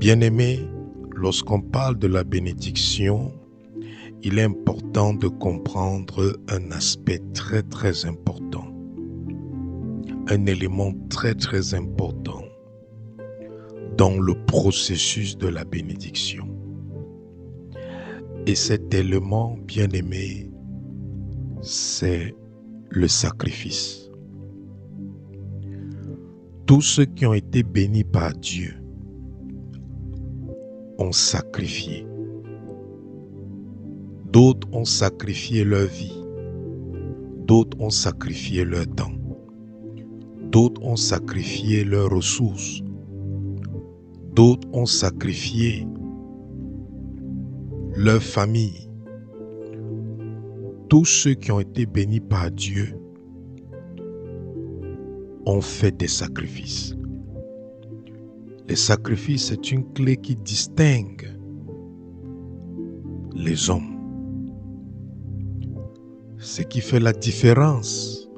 Bien-aimés, lorsqu'on parle de la bénédiction, il est important de comprendre un aspect très très important, un élément très très important dans le processus de la bénédiction. Et cet élément, bien-aimé, c'est le sacrifice. Tous ceux qui ont été bénis par Dieu ont sacrifié. D'autres ont sacrifié leur vie. D'autres ont sacrifié leur temps. D'autres ont sacrifié leurs ressources. D'autres ont sacrifié leur famille. Tous ceux qui ont été bénis par Dieu ont fait des sacrifices. Les sacrifices, c'est une clé qui distingue les hommes. Ce qui fait la différence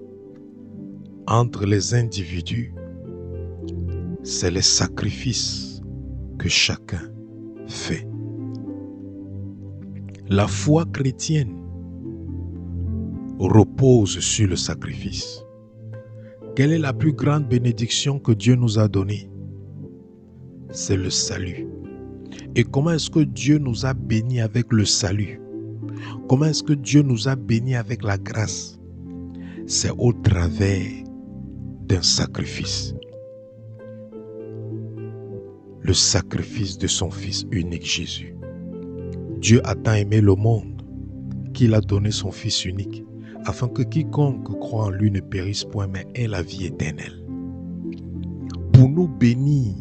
entre les individus, c'est les sacrifices que chacun fait. La foi chrétienne repose sur le sacrifice. Quelle est la plus grande bénédiction que Dieu nous a donnée? C'est le salut. Et comment est-ce que Dieu nous a bénis avec le salut? Comment est-ce que Dieu nous a bénis avec la grâce? C'est au travers d'un sacrifice. Le sacrifice de son Fils unique Jésus. Dieu a tant aimé le monde qu'il a donné son Fils unique, afin que quiconque croit en lui ne périsse point, mais ait la vie éternelle. Pour nous bénir,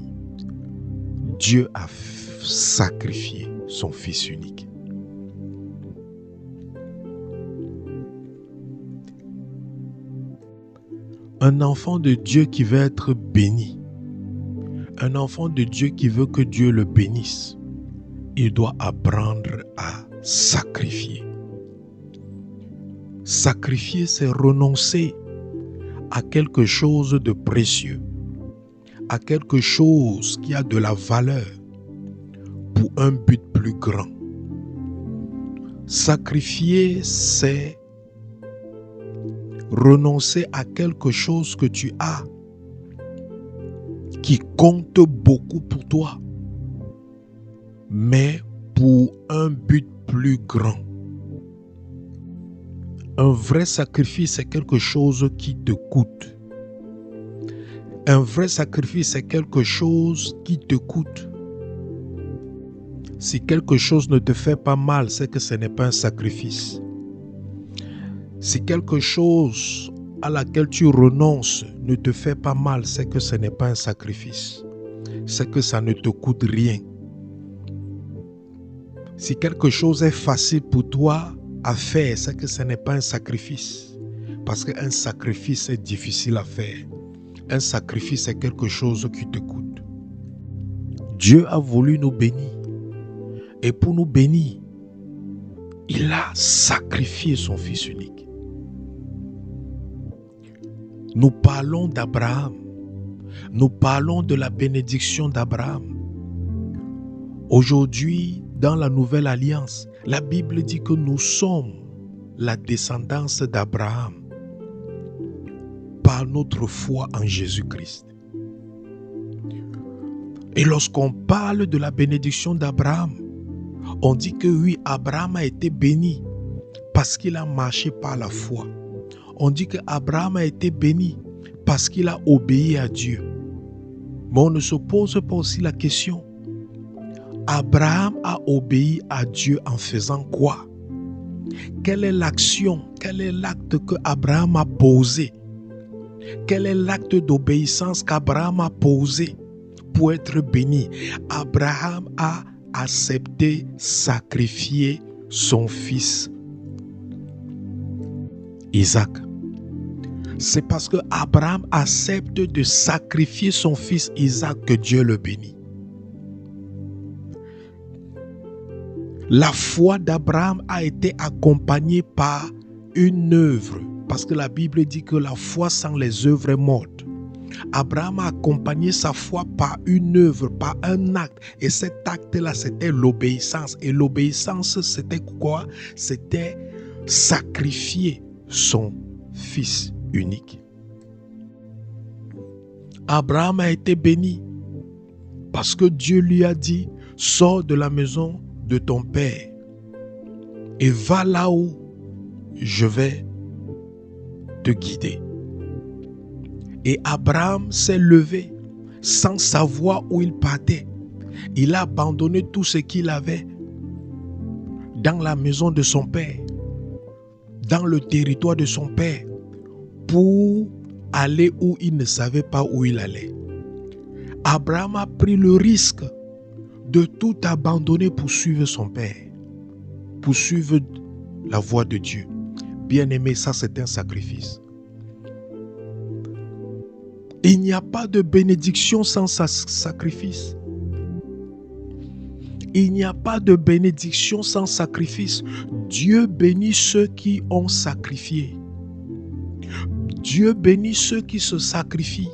Dieu a sacrifié son Fils unique. Un enfant de Dieu qui veut être béni, un enfant de Dieu qui veut que Dieu le bénisse, il doit apprendre à sacrifier. Sacrifier, c'est renoncer à quelque chose de précieux, à quelque chose qui a de la valeur pour un but plus grand. Sacrifier, c'est renoncer à quelque chose que tu as qui compte beaucoup pour toi, mais pour un but plus grand. Un vrai sacrifice, c'est quelque chose qui te coûte. Un vrai sacrifice, c'est quelque chose qui te coûte. Si quelque chose ne te fait pas mal, c'est que ce n'est pas un sacrifice. Si quelque chose à laquelle tu renonces ne te fait pas mal, c'est que ce n'est pas un sacrifice. C'est que ça ne te coûte rien. Si quelque chose est facile pour toi à faire, c'est que ce n'est pas un sacrifice. Parce qu'un sacrifice est difficile à faire. Un sacrifice est quelque chose qui te coûte. Dieu a voulu nous bénir. Et pour nous bénir, il a sacrifié son Fils unique. Nous parlons d'Abraham. Nous parlons de la bénédiction d'Abraham. Aujourd'hui, dans la Nouvelle Alliance, la Bible dit que nous sommes la descendance d'Abraham par notre foi en Jésus-Christ. Et lorsqu'on parle de la bénédiction d'Abraham, on dit que oui, Abraham a été béni parce qu'il a marché par la foi. On dit que Abraham a été béni parce qu'il a obéi à Dieu. Mais on ne se pose pas aussi la question. Abraham a obéi à Dieu en faisant quoi? Quelle est l'action, quel est l'acte que Abraham a posé? Quel est l'acte d'obéissance qu'Abraham a posé pour être béni? Abraham a accepté sacrifier son fils Isaac. C'est parce que Abraham accepte de sacrifier son fils Isaac que Dieu le bénit. La foi d'Abraham a été accompagnée par une œuvre. Parce que la Bible dit que la foi sans les œuvres est morte. Abraham a accompagné sa foi par une œuvre, par un acte. Et cet acte-là, c'était l'obéissance. Et l'obéissance, c'était quoi? C'était sacrifier son fils unique. Abraham a été béni parce que Dieu lui a dit, sors de la maison de ton père et va là où je vais te guider. Et Abraham s'est levé sans savoir où il partait. Il a abandonné tout ce qu'il avait dans la maison de son père, dans le territoire de son père, pour aller où il ne savait pas où il allait. Abraham a pris le risque de tout abandonner pour suivre son père, pour suivre la voie de Dieu. Bien-aimé, ça c'est un sacrifice. Il n'y a pas de bénédiction sans sacrifice. Il n'y a pas de bénédiction sans sacrifice. Dieu bénit ceux qui ont sacrifié. Dieu bénit ceux qui se sacrifient.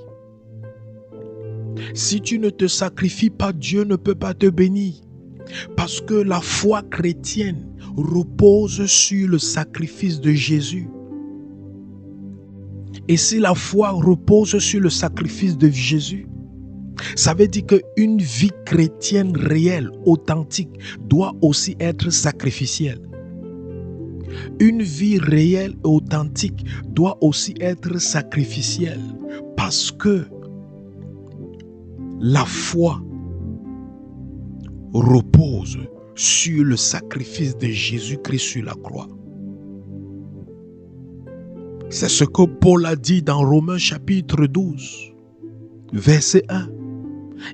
Si tu ne te sacrifies pas, Dieu ne peut pas te bénir. Parce que la foi chrétienne repose sur le sacrifice de Jésus. Et si la foi repose sur le sacrifice de Jésus, ça veut dire qu'une vie chrétienne réelle, authentique, doit aussi être sacrificielle. Une vie réelle et authentique doit aussi être sacrificielle. Parce que la foi repose sur le sacrifice de Jésus-Christ sur la croix. C'est ce que Paul a dit dans Romains chapitre 12, verset 1.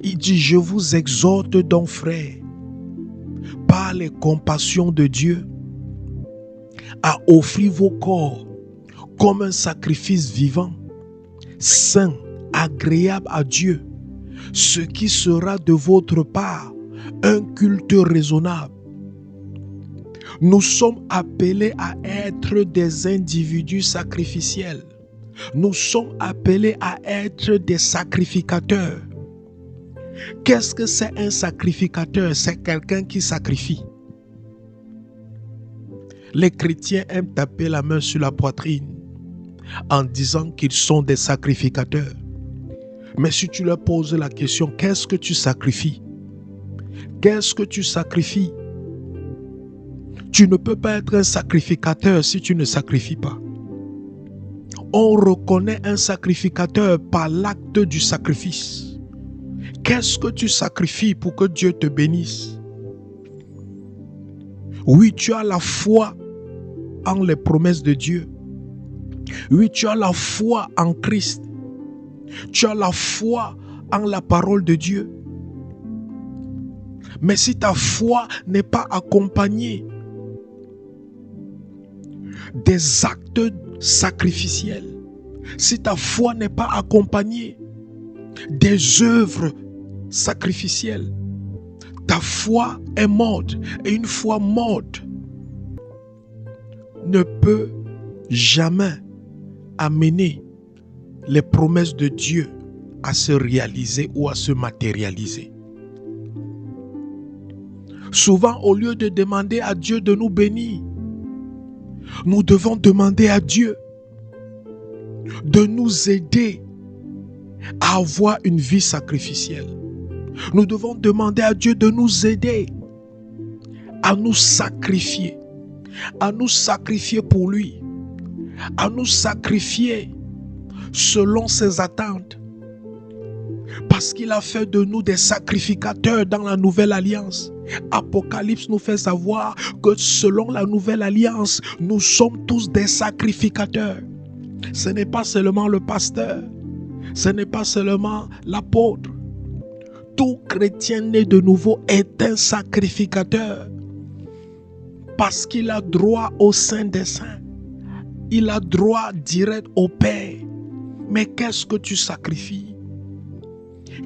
Il dit, je vous exhorte donc, frères, par les compassions de Dieu, à offrir vos corps comme un sacrifice vivant, saint, agréable à Dieu, ce qui sera de votre part un culte raisonnable. Nous sommes appelés à être des individus sacrificiels. Nous sommes appelés à être des sacrificateurs. Qu'est-ce que c'est un sacrificateur? C'est quelqu'un qui sacrifie. Les chrétiens aiment taper la main sur la poitrine en disant qu'ils sont des sacrificateurs. Mais si tu leur poses la question, qu'est-ce que tu sacrifies? Qu'est-ce que tu sacrifies? Tu ne peux pas être un sacrificateur si tu ne sacrifies pas. On reconnaît un sacrificateur par l'acte du sacrifice. Qu'est-ce que tu sacrifies pour que Dieu te bénisse? Oui, tu as la foi en les promesses de Dieu. Oui, tu as la foi en Christ. Tu as la foi en la parole de Dieu. Mais si ta foi n'est pas accompagnée des actes sacrificiels, si ta foi n'est pas accompagnée des œuvres sacrificielles, ta foi est morte. Et une foi morte ne peut jamais amener les promesses de Dieu à se réaliser ou à se matérialiser. Souvent, au lieu de demander à Dieu de nous bénir, nous devons demander à Dieu de nous aider à avoir une vie sacrificielle. Nous devons demander à Dieu de nous aider à nous sacrifier pour lui, à nous sacrifier selon ses attentes. Parce qu'il a fait de nous des sacrificateurs dans la nouvelle alliance. Apocalypse nous fait savoir que selon la nouvelle alliance, nous sommes tous des sacrificateurs. Ce n'est pas seulement le pasteur, ce n'est pas seulement l'apôtre. Tout chrétien né de nouveau est un sacrificateur. Parce qu'il a droit au Saint des Saints. Il a droit direct au Père. Mais qu'est-ce que tu sacrifies?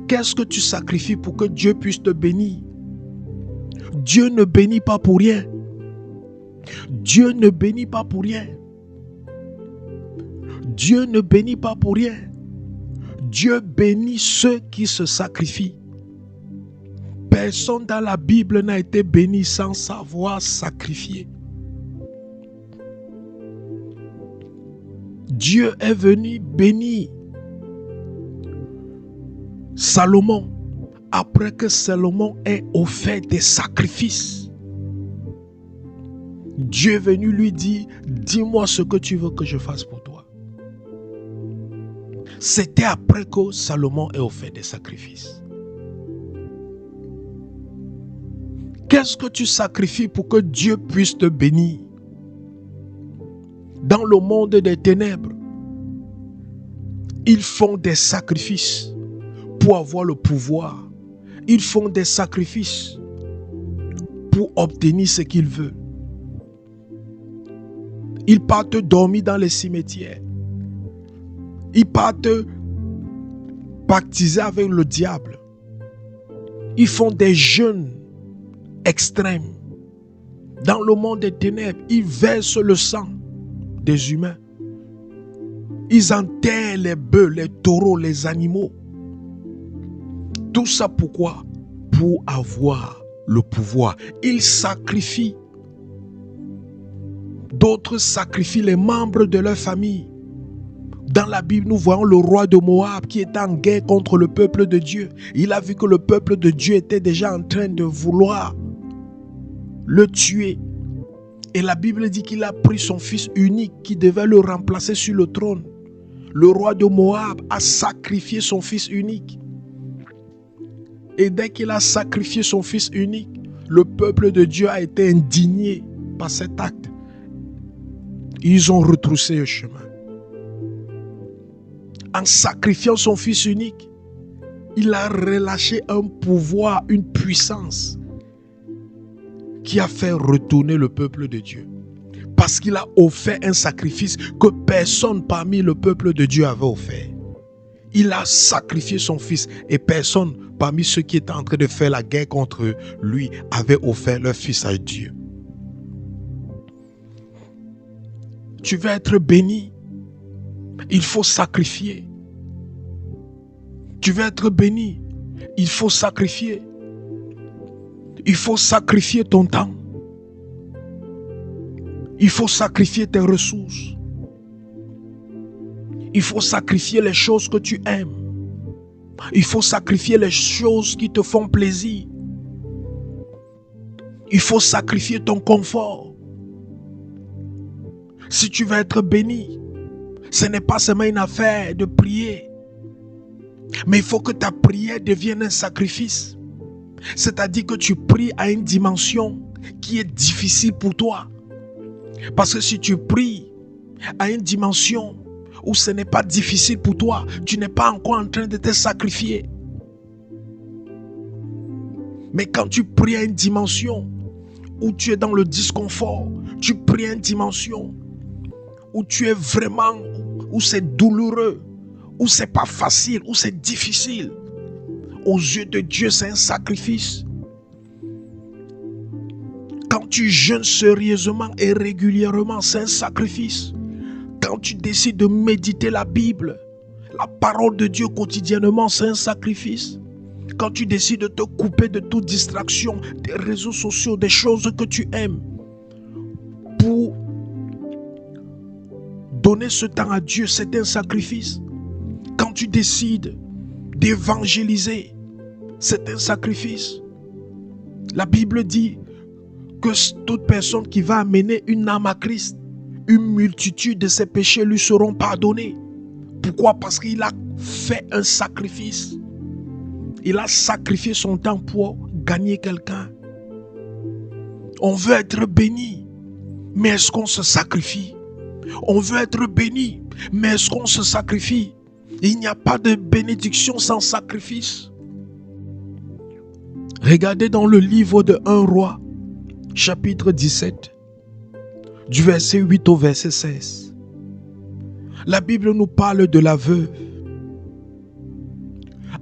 Qu'est-ce que tu sacrifies pour que Dieu puisse te bénir? Dieu ne bénit pas pour rien. Dieu ne bénit pas pour rien. Dieu ne bénit pas pour rien. Dieu bénit ceux qui se sacrifient. Personne dans la Bible n'a été béni sans savoir sacrifier. Dieu est venu bénir Salomon après que Salomon ait offert des sacrifices. Dieu est venu lui dire, dis-moi ce que tu veux que je fasse pour toi. C'était après que Salomon ait offert des sacrifices. Qu'est-ce que tu sacrifies pour que Dieu puisse te bénir? Dans le monde des ténèbres, ils font des sacrifices pour avoir le pouvoir. Ils font des sacrifices pour obtenir ce qu'ils veulent. Ils partent dormir dans les cimetières. Ils partent pactiser avec le diable. Ils font des jeûnes extrêmes. Dans le monde des ténèbres, ils versent le sang des humains. Ils enterrent les bœufs, les taureaux, les animaux. Tout ça pourquoi? Pour avoir le pouvoir. Ils sacrifient. D'autres sacrifient les membres de leur famille. Dans la Bible, nous voyons le roi de Moab qui est en guerre contre le peuple de Dieu. Il a vu que le peuple de Dieu était déjà en train de vouloir le tuer. Et la Bible dit qu'il a pris son fils unique qui devait le remplacer sur le trône. Le roi de Moab a sacrifié son fils unique. Et dès qu'il a sacrifié son fils unique, le peuple de Dieu a été indigné par cet acte. Ils ont retroussé le chemin. En sacrifiant son fils unique, il a relâché un pouvoir, une puissance qui a fait retourner le peuple de Dieu. Parce qu'il a offert un sacrifice que personne parmi le peuple de Dieu avait offert. Il a sacrifié son fils et personne parmi ceux qui étaient en train de faire la guerre contre lui avait offert leur fils à Dieu. Tu veux être béni, il faut sacrifier. Tu veux être béni, il faut sacrifier. Il faut sacrifier ton temps. Il faut sacrifier tes ressources. Il faut sacrifier les choses que tu aimes. Il faut sacrifier les choses qui te font plaisir. Il faut sacrifier ton confort. Si tu veux être béni, ce n'est pas seulement une affaire de prier, mais il faut que ta prière devienne un sacrifice. C'est-à-dire que tu pries à une dimension qui est difficile pour toi. Parce que si tu pries à une dimension où ce n'est pas difficile pour toi, tu n'es pas encore en train de te sacrifier. Mais quand tu pries à une dimension où tu es dans le disconfort, tu pries à une dimension où tu es vraiment, où c'est douloureux, où c'est pas facile, où c'est difficile, aux yeux de Dieu, c'est un sacrifice. Quand tu jeûnes sérieusement et régulièrement, c'est un sacrifice. Quand tu décides de méditer la Bible, la parole de Dieu quotidiennement, c'est un sacrifice. Quand tu décides de te couper de toute distraction, des réseaux sociaux, des choses que tu aimes, pour donner ce temps à Dieu, c'est un sacrifice. Quand tu décides d'évangéliser, c'est un sacrifice. La Bible dit que toute personne qui va amener une âme à Christ, une multitude de ses péchés lui seront pardonnés. Pourquoi? Parce qu'il a fait un sacrifice. Il a sacrifié son temps pour gagner quelqu'un. On veut être béni, mais est-ce qu'on se sacrifie? On veut être béni, mais est-ce qu'on se sacrifie? Il n'y a pas de bénédiction sans sacrifice. Regardez dans le livre de 1 Roi, chapitre 17, du verset 8 au verset 16. La Bible nous parle de la veuve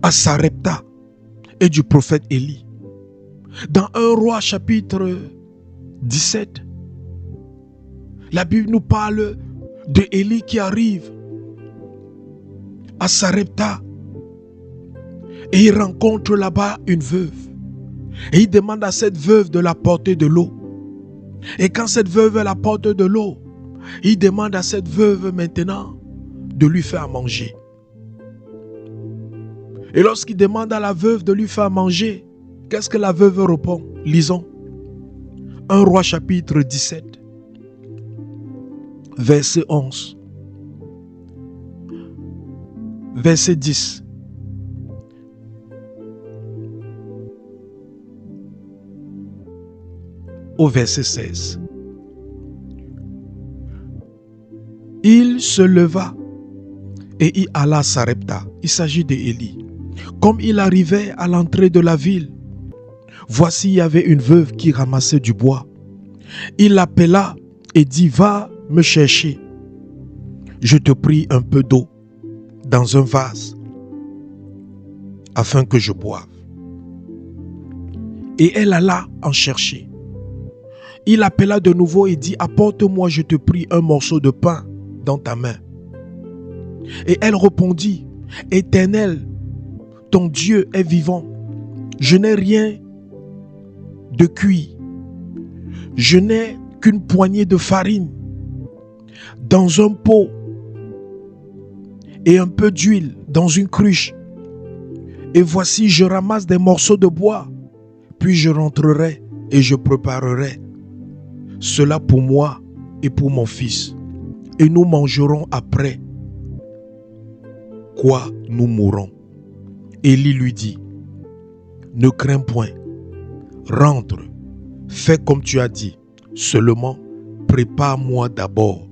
à Sarepta et du prophète Élie. Dans 1 Roi, chapitre 17, la Bible nous parle de Élie qui arrive à Sarepta Et il rencontre là-bas une veuve. Et il demande à cette veuve de l'apporter de l'eau. Et quand cette veuve apporte de l'eau, il demande à cette veuve maintenant de lui faire manger. Et lorsqu'il demande à la veuve de lui faire manger, qu'est-ce que la veuve répond? Lisons. 1 Roi chapitre 17, verset 11, verset 10. Au verset 16. Il se leva et il alla à Sarepta. Il s'agit d'Élie. Comme il arrivait à l'entrée de la ville, voici il y avait une veuve qui ramassait du bois. Il l'appela et dit, va me chercher. Je te prie un peu d'eau dans un vase afin que je boive. Et elle alla en chercher. Il appela de nouveau et dit, apporte-moi, je te prie, un morceau de pain dans ta main. Et elle répondit, Éternel, ton Dieu est vivant. Je n'ai rien de cuit. Je n'ai qu'une poignée de farine dans un pot et un peu d'huile dans une cruche. Et voici, je ramasse des morceaux de bois, puis je rentrerai et je préparerai cela pour moi et pour mon fils. Et nous mangerons après, quoi nous mourrons. Élie lui dit, ne crains point, rentre, fais comme tu as dit, seulement prépare-moi d'abord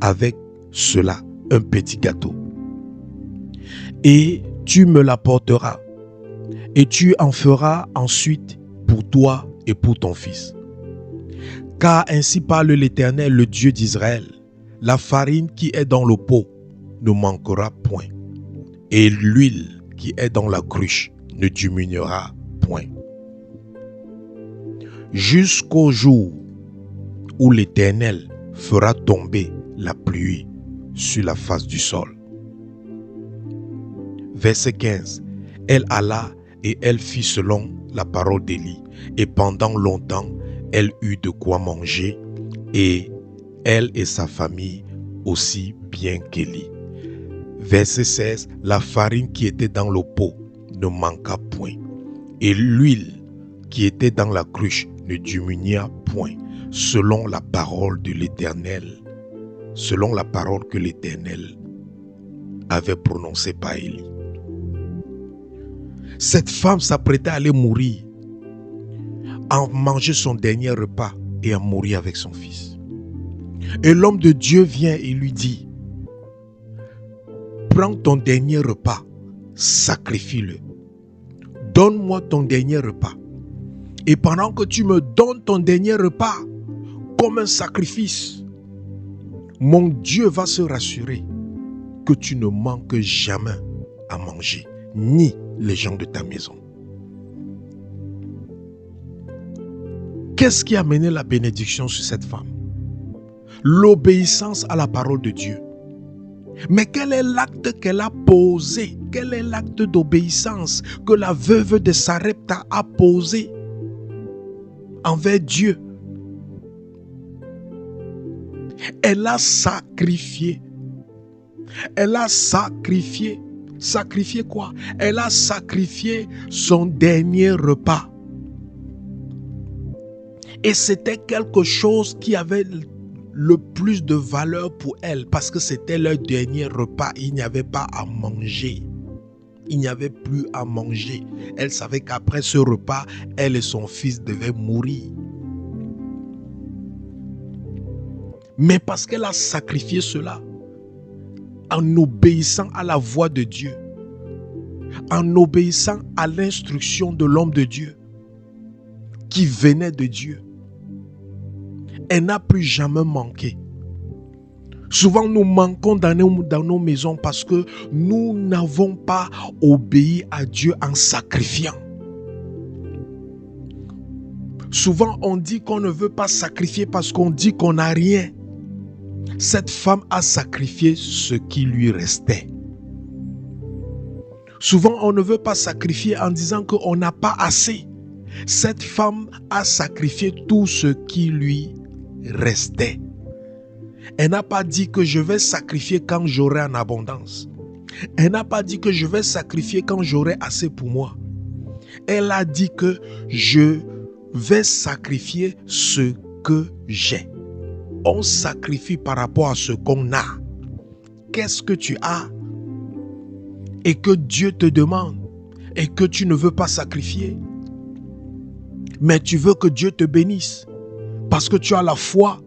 avec cela un petit gâteau. Et tu me l'apporteras, et tu en feras ensuite pour toi et pour ton fils. Car ainsi parle l'Éternel, le Dieu d'Israël, la farine qui est dans le pot ne manquera point, et l'huile qui est dans la cruche ne diminuera point. Jusqu'au jour où l'Éternel fera tomber la pluie sur la face du sol. Verset 15. Elle alla et elle fit selon la parole d'Élie, et pendant longtemps, elle eut de quoi manger, et elle et sa famille aussi bien qu'Élie. Verset 16. La farine qui était dans le pot ne manqua point, et l'huile qui était dans la cruche ne diminua point, selon la parole de l'Éternel, selon la parole que l'Éternel avait prononcée par Élie. Cette femme s'apprêtait à aller mourir, à manger son dernier repas et à mourir avec son fils. Et l'homme de Dieu vient et lui dit, prends ton dernier repas, sacrifie-le. Donne-moi ton dernier repas. Et pendant que tu me donnes ton dernier repas comme un sacrifice, mon Dieu va se rassurer que tu ne manques jamais à manger, ni les gens de ta maison. Qu'est-ce qui a mené la bénédiction sur cette femme? L'obéissance à la parole de Dieu. Mais quel est l'acte qu'elle a posé? Quel est l'acte d'obéissance que la veuve de Sarepta a posé envers Dieu? Elle a sacrifié. Elle a sacrifié. Sacrifié quoi? Elle a sacrifié son dernier repas. Et c'était quelque chose qui avait le plus de valeur pour elle, parce que c'était leur dernier repas. Il n'y avait pas à manger. Il n'y avait plus à manger. Elle savait qu'après ce repas, elle et son fils devaient mourir. Mais parce qu'elle a sacrifié cela, en obéissant à la voix de Dieu, en obéissant à l'instruction de l'homme de Dieu, qui venait de Dieu, elle n'a plus jamais manqué. Souvent, nous manquons dans nos maisons parce que nous n'avons pas obéi à Dieu en sacrifiant. Souvent, on dit qu'on ne veut pas sacrifier parce qu'on dit qu'on n'a rien. Cette femme a sacrifié ce qui lui restait. Souvent, on ne veut pas sacrifier en disant qu'on n'a pas assez. Cette femme a sacrifié tout ce qui lui restait. Elle n'a pas dit que je vais sacrifier quand j'aurai en abondance. Elle n'a pas dit que je vais sacrifier quand j'aurai assez pour moi. Elle a dit que je vais sacrifier ce que j'ai. On sacrifie par rapport à ce qu'on a. Qu'est-ce que tu as et que Dieu te demande et que tu ne veux pas sacrifier? Mais tu veux que Dieu te bénisse parce que tu as la foi.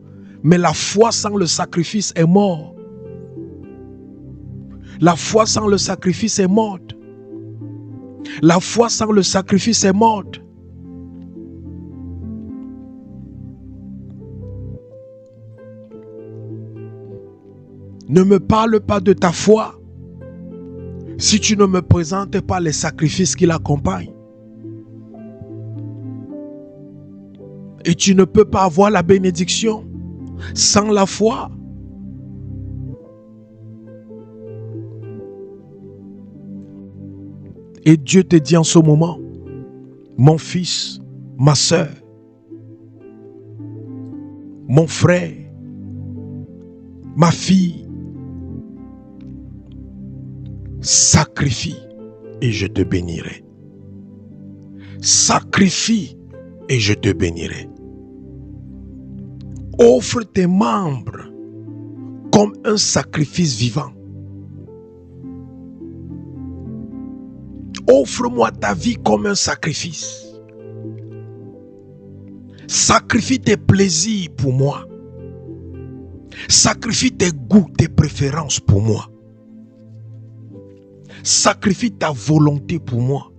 Mais la foi sans le sacrifice est morte. La foi sans le sacrifice est morte. La foi sans le sacrifice est morte. Ne me parle pas de ta foi si tu ne me présentes pas les sacrifices qui l'accompagnent. Et tu ne peux pas avoir la bénédiction sans la foi. Et Dieu te dit en ce moment, mon fils, ma soeur, mon frère, ma fille, sacrifie et je te bénirai. Sacrifie et je te bénirai. Offre tes membres comme un sacrifice vivant. Offre-moi ta vie comme un sacrifice. Sacrifie tes plaisirs pour moi. Sacrifie tes goûts, tes préférences pour moi. Sacrifie ta volonté pour moi.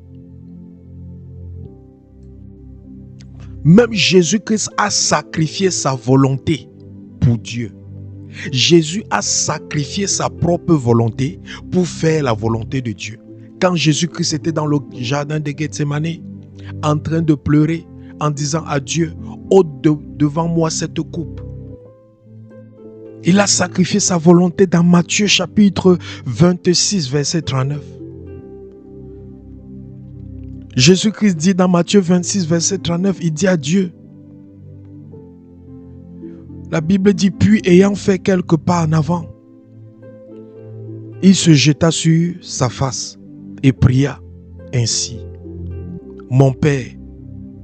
Même Jésus-Christ a sacrifié sa volonté pour Dieu. Jésus a sacrifié sa propre volonté pour faire la volonté de Dieu. Quand Jésus-Christ était dans le jardin de Gethsémane, en train de pleurer, en disant à Dieu, ôte devant moi cette coupe. Il a sacrifié sa volonté dans Matthieu chapitre 26, verset 39. Jésus-Christ dit dans Matthieu 26, verset 39, il dit à Dieu, la Bible dit, puis ayant fait quelques pas en avant, il se jeta sur sa face et pria ainsi, mon Père,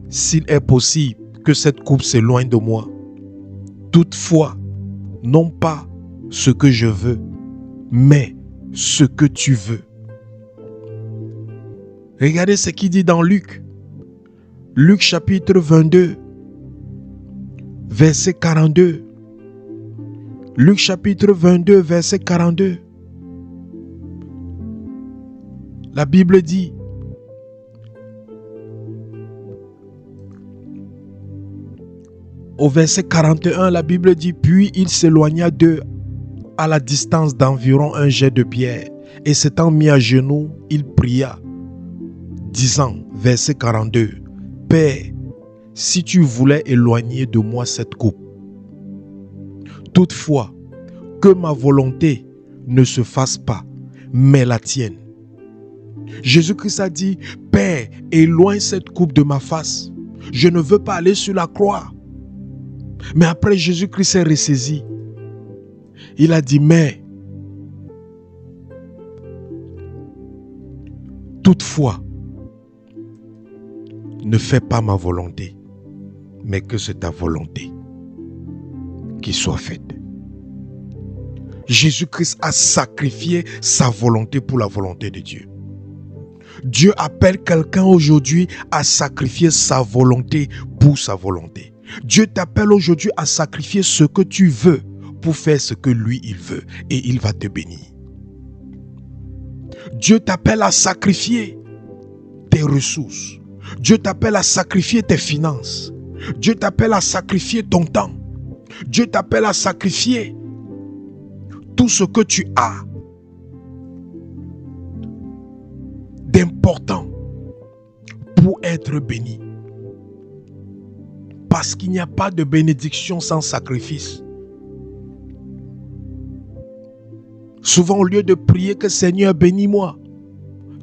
s'il est possible que cette coupe s'éloigne de moi, toutefois, non pas ce que je veux, mais ce que tu veux. Regardez ce qu'il dit dans Luc. Luc chapitre 22, verset 42. Luc chapitre 22, verset 42. La Bible dit, au verset 41, la Bible dit, puis il s'éloigna d'eux à la distance d'environ un jet de pierre, et s'étant mis à genoux, il pria, disant, verset 42, Père, si tu voulais éloigner de moi cette coupe, toutefois, que ma volonté ne se fasse pas, mais la tienne. Jésus-Christ a dit, Père, éloigne cette coupe de ma face. Je ne veux pas aller sur la croix. Mais après, Jésus-Christ s'est ressaisi. Il a dit, mais toutefois, ne fais pas ma volonté, mais que c'est ta volonté qui soit faite. Jésus-Christ a sacrifié sa volonté pour la volonté de Dieu. Dieu appelle quelqu'un aujourd'hui à sacrifier sa volonté pour sa volonté. Dieu t'appelle aujourd'hui à sacrifier ce que tu veux pour faire ce que lui, il veut. Et il va te bénir. Dieu t'appelle à sacrifier tes ressources. Dieu t'appelle à sacrifier tes finances. Dieu t'appelle à sacrifier ton temps. Dieu t'appelle à sacrifier tout ce que tu as d'important pour être béni. Parce qu'il n'y a pas de bénédiction sans sacrifice. Souvent, au lieu de prier que Seigneur bénis-moi,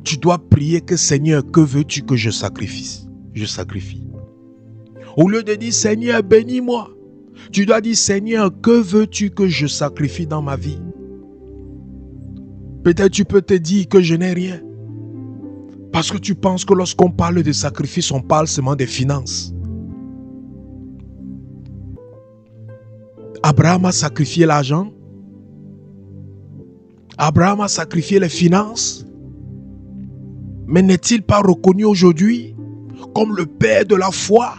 tu dois prier que Seigneur, que veux-tu que je sacrifie? Je sacrifie. Au lieu de dire Seigneur, bénis-moi, tu dois dire Seigneur, que veux-tu que je sacrifie dans ma vie? Peut-être tu peux te dire que je n'ai rien. Parce que tu penses que lorsqu'on parle de sacrifice, on parle seulement des finances. Abraham a sacrifié l'argent. Abraham a sacrifié les finances. Mais n'est-il pas reconnu aujourd'hui comme le père de la foi?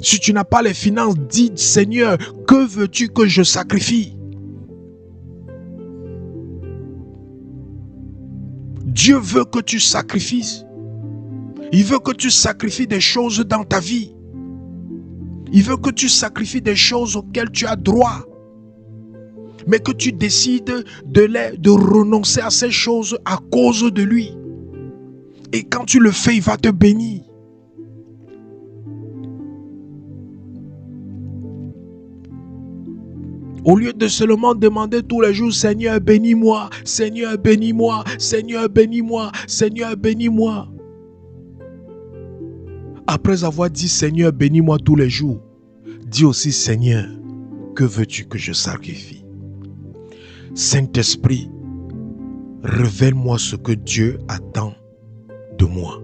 Si tu n'as pas les finances, dis Seigneur, que veux-tu que je sacrifie? Dieu veut que tu sacrifies. Il veut que tu sacrifies des choses dans ta vie. Il veut que tu sacrifies des choses auxquelles tu as droit. Mais que tu décides de renoncer à ces choses à cause de lui. Et quand tu le fais, il va te bénir. Au lieu de seulement demander tous les jours, Seigneur, bénis-moi, Seigneur, bénis-moi, Seigneur, bénis-moi, Seigneur, bénis-moi. Après avoir dit, Seigneur, bénis-moi tous les jours, dis aussi, Seigneur, que veux-tu que je sacrifie? Saint-Esprit, révèle-moi ce que Dieu attend de moi.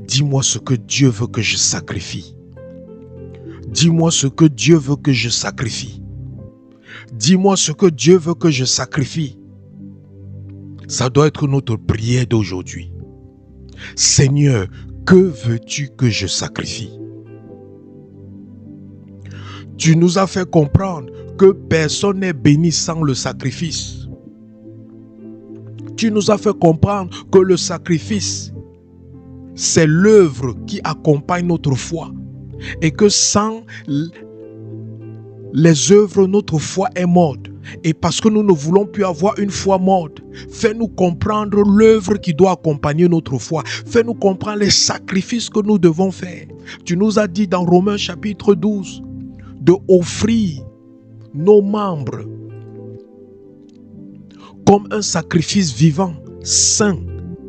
Dis-moi ce que Dieu veut que je sacrifie. Dis-moi ce que Dieu veut que je sacrifie. Dis-moi ce que Dieu veut que je sacrifie. Ça doit être notre prière d'aujourd'hui. Seigneur, que veux-tu que je sacrifie? Tu nous as fait comprendre que personne n'est béni sans le sacrifice. Tu nous as fait comprendre que le sacrifice, c'est l'œuvre qui accompagne notre foi. Et que sans les œuvres, notre foi est morte. Et parce que nous ne voulons plus avoir une foi morte, fais-nous comprendre l'œuvre qui doit accompagner notre foi. Fais-nous comprendre les sacrifices que nous devons faire. Tu nous as dit dans Romains chapitre 12 de offrir nos membres comme un sacrifice vivant, saint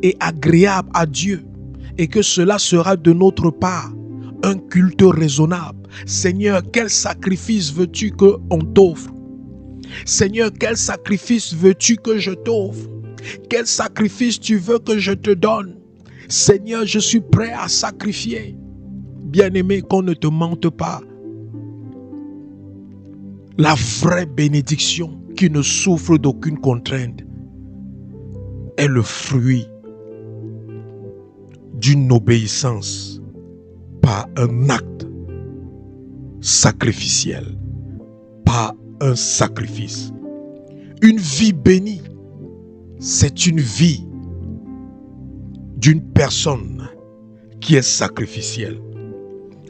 et agréable à Dieu. Et que cela sera de notre part un culte raisonnable. Seigneur, quel sacrifice veux-tu qu'on t'offre? Seigneur, quel sacrifice veux-tu que je t'offre? Quel sacrifice tu veux que je te donne? Seigneur, je suis prêt à sacrifier. Bien-aimé, qu'on ne te mente pas. La vraie bénédiction qui ne souffre d'aucune contrainte est le fruit d'une obéissance par un acte sacrificiel, par un sacrifice. Une vie bénie, c'est une vie d'une personne qui est sacrificielle.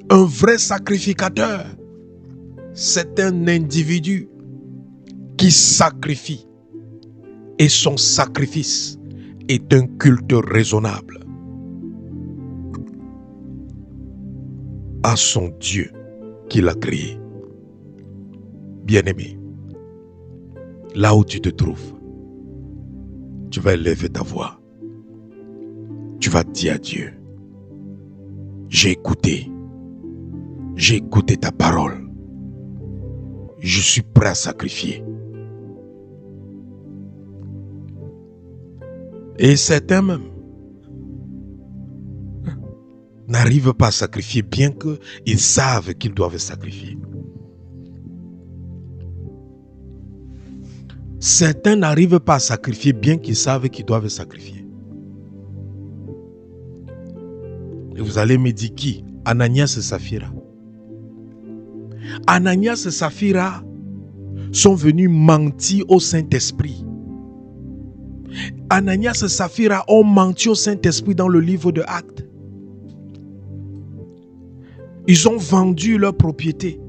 Un vrai sacrificateur, c'est un individu qui sacrifie. Et son sacrifice est un culte raisonnable à son Dieu qui l'a créé. Bien-aimé, là où tu te trouves, tu vas élever ta voix. Tu vas dire à Dieu, j'ai écouté ta parole. Je suis prêt à sacrifier. Et certains même n'arrivent pas à sacrifier bien qu'ils savent qu'ils doivent sacrifier. Certains n'arrivent pas à sacrifier bien qu'ils savent qu'ils doivent sacrifier. Et vous allez me dire qui? Ananias et Saphira. Ananias et Saphira sont venus mentir au Saint-Esprit. Ananias et Saphira ont menti au Saint-Esprit dans le livre de Actes. Ils ont vendu leur propriété.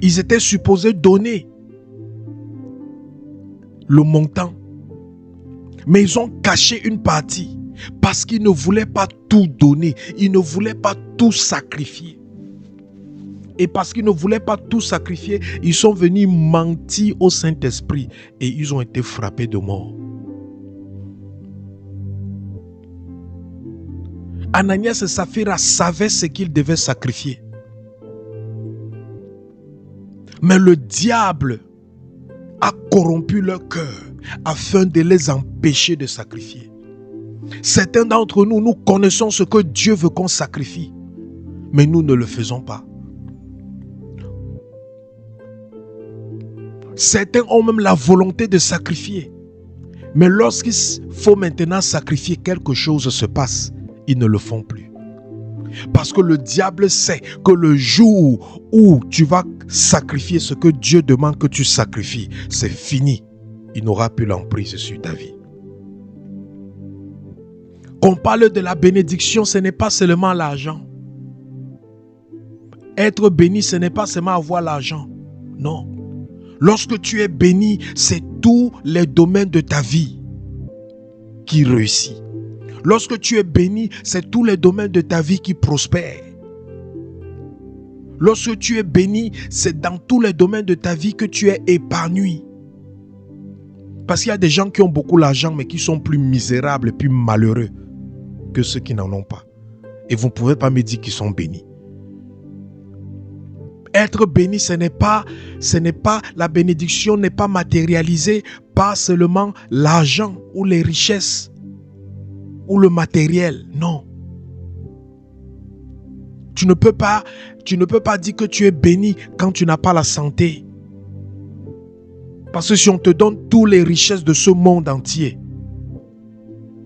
Ils étaient supposés donner le montant. Mais ils ont caché une partie parce qu'ils ne voulaient pas tout donner. Ils ne voulaient pas tout sacrifier. Et parce qu'ils ne voulaient pas tout sacrifier, ils sont venus mentir au Saint-Esprit et ils ont été frappés de mort. Ananias et Saphira savaient ce qu'ils devaient sacrifier. Mais le diable a corrompu leur cœur afin de les empêcher de sacrifier. Certains d'entre nous, nous connaissons ce que Dieu veut qu'on sacrifie, mais nous ne le faisons pas. Certains ont même la volonté de sacrifier, mais lorsqu'il faut maintenant sacrifier, quelque chose se passe, ils ne le font plus. Parce que le diable sait que le jour où tu vas sacrifier ce que Dieu demande que tu sacrifies, c'est fini. Il n'aura plus l'emprise sur ta vie. Quand on parle de la bénédiction, ce n'est pas seulement l'argent. Être béni, ce n'est pas seulement avoir l'argent. Non. Lorsque tu es béni, c'est tous les domaines de ta vie qui réussissent. Lorsque tu es béni, c'est tous les domaines de ta vie qui prospèrent. Lorsque tu es béni, c'est dans tous les domaines de ta vie que tu es épanoui. Parce qu'il y a des gens qui ont beaucoup d'argent, mais qui sont plus misérables et plus malheureux que ceux qui n'en ont pas. Et vous ne pouvez pas me dire qu'ils sont bénis. Être béni, ce n'est pas la bénédiction n'est pas matérialisée par seulement l'argent ou les richesses ou le matériel. Non. Tu ne peux pas dire que tu es béni quand tu n'as pas la santé. Parce que si on te donne toutes les richesses de ce monde entier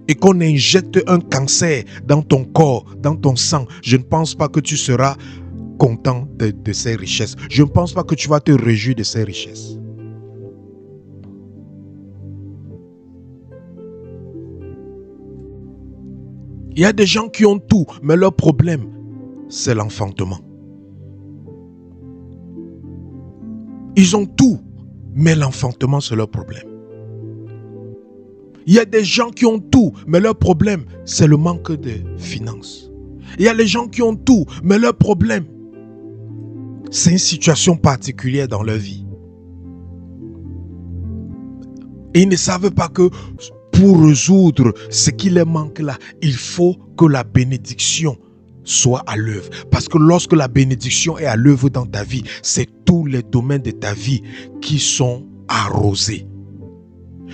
et qu'on injecte un cancer dans ton corps, dans ton sang, je ne pense pas que tu seras content de ces richesses. Je ne pense pas que tu vas te réjouir de ces richesses. Il y a des gens qui ont tout, mais leur problème, c'est l'enfantement. Ils ont tout, mais l'enfantement, c'est leur problème. Il y a des gens qui ont tout, mais leur problème, c'est le manque de finances. Il y a les gens qui ont tout, mais leur problème, c'est une situation particulière dans leur vie. Et ils ne savent pas que pour résoudre ce qui leur manque là, il faut que la bénédiction soit à l'œuvre. Parce que lorsque la bénédiction est à l'œuvre dans ta vie, c'est tous les domaines de ta vie qui sont arrosés.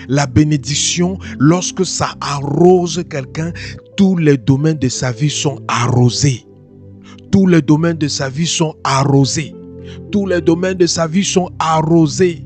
La bénédiction, lorsque ça arrose quelqu'un, tous les domaines de sa vie sont arrosés. Tous les domaines de sa vie sont arrosés. Tous les domaines de sa vie sont arrosés.